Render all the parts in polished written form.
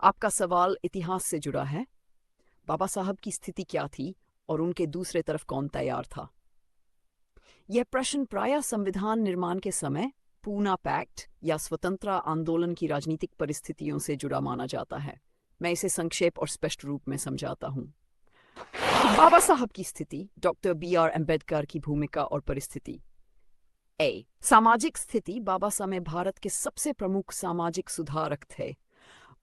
आपका सवाल इतिहास से जुड़ा है। बाबा साहब की स्थिति क्या थी और उनके दूसरे तरफ कौन तैयार था? यह प्रश्न प्रायः संविधान निर्माण के समय पूना पैक्ट या स्वतंत्रता आंदोलन की राजनीतिक परिस्थितियों से जुड़ा माना जाता है। मैं इसे संक्षेप और स्पष्ट रूप में समझाता हूँ। बाबा साहब की स्थिति, डॉक्टर बी.आर. अम्बेडकर की भूमिका और परिस्थिति। सामाजिक स्थिति। बाबा साहब भारत के सबसे प्रमुख सामाजिक सुधारक थे।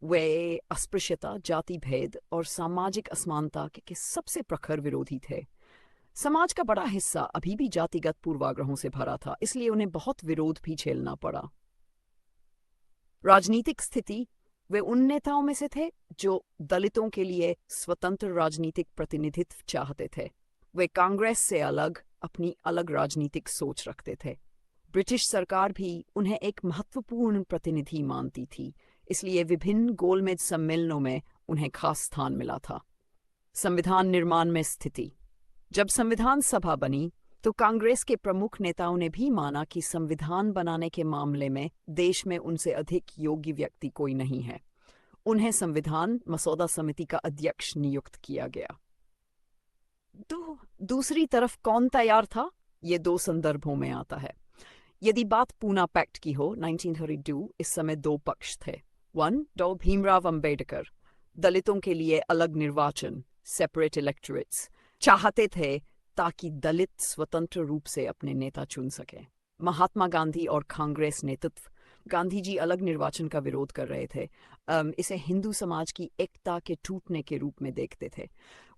वे अस्पृश्यता, जाति भेद और सामाजिक असमानता के सबसे प्रखर विरोधी थे। समाज का बड़ा हिस्सा अभी भी जातिगत पूर्वाग्रहों से भरा था, इसलिए उन्हें बहुत विरोध भी झेलना पड़ा। राजनीतिक स्थिति। वे उन नेताओं में से थे जो दलितों के लिए स्वतंत्र राजनीतिक प्रतिनिधित्व चाहते थे। वे कांग्रेस से अलग अपनी अलग राजनीतिक सोच रखते थे। ब्रिटिश सरकार भी उन्हें एक महत्वपूर्ण प्रतिनिधि मानती थी, इसलिए विभिन्न गोलमेज सम्मेलनों में उन्हें खास स्थान मिला था। संविधान निर्माण में स्थिति। जब संविधान सभा बनी तो कांग्रेस के प्रमुख नेताओं ने भी माना कि संविधान बनाने के मामले में देश में उनसे अधिक योग्य व्यक्ति कोई नहीं है। उन्हें संविधान मसौदा समिति का अध्यक्ष नियुक्त किया गया। दूसरी तरफ कौन तैयार था? ये दो संदर्भों में आता है। यदि बात पूना पैक्ट की हो 1932, इस समय दो पक्ष थे। 1. डॉ. भीमराव अंबेडकर दलितों के लिए अलग निर्वाचन, सेपरेट इलेक्टोरेट्स चाहते थे ताकि दलित स्वतंत्र रूप से अपने नेता चुन सके। महात्मा गांधी और कांग्रेस नेतृत्व। गांधी जी अलग निर्वाचन का विरोध कर रहे थे। इसे हिंदू समाज की एकता के टूटने के रूप में देखते थे।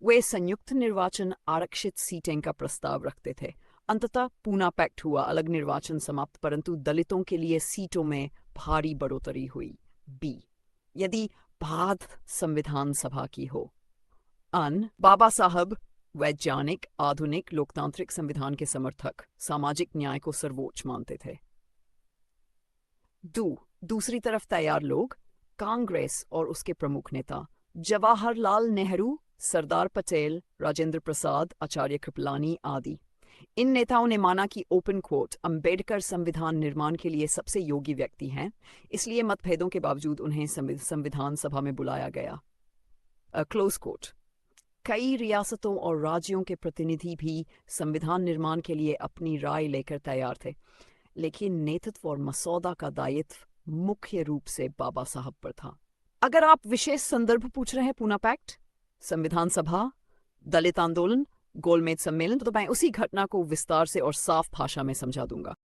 वे संयुक्त निर्वाचन, आरक्षित सीटें का प्रस्ताव रखते थे। अंततः पूना पैक्ट हुआ, अलग निर्वाचन समाप्त, परंतु दलितों के लिए सीटों में भारी बढ़ोतरी हुई। बी. यदि बात संविधान सभा की हो। बाबा साहब वैज्ञानिक, आधुनिक, लोकतांत्रिक संविधान के समर्थक, सामाजिक न्याय को सर्वोच्च मानते थे। दूसरी तरफ तैयार लोग, कांग्रेस और उसके प्रमुख नेता जवाहरलाल नेहरू, सरदार पटेल, राजेंद्र प्रसाद, आचार्य कृपलानी आदि। इन नेताओं ने माना कि ओपन कोट अंबेडकर संविधान निर्माण के लिए सबसे योग्य व्यक्ति हैं, इसलिए मतभेदों के बावजूद उन्हें संविधान सभा में बुलाया गया। Close quote. कई रियासतों और राज्यों के प्रतिनिधि भी संविधान निर्माण के लिए अपनी राय लेकर तैयार थे, लेकिन नेतृत्व और मसौदा का दायित्व मुख्य रूप से बाबा साहब पर था। अगर आप विशेष संदर्भ पूछ रहे हैं, पूना पैक्ट, संविधान सभा, दलित आंदोलन, गोलमेज सम्मेलन, तो मैं उसी घटना को विस्तार से और साफ भाषा में समझा दूंगा।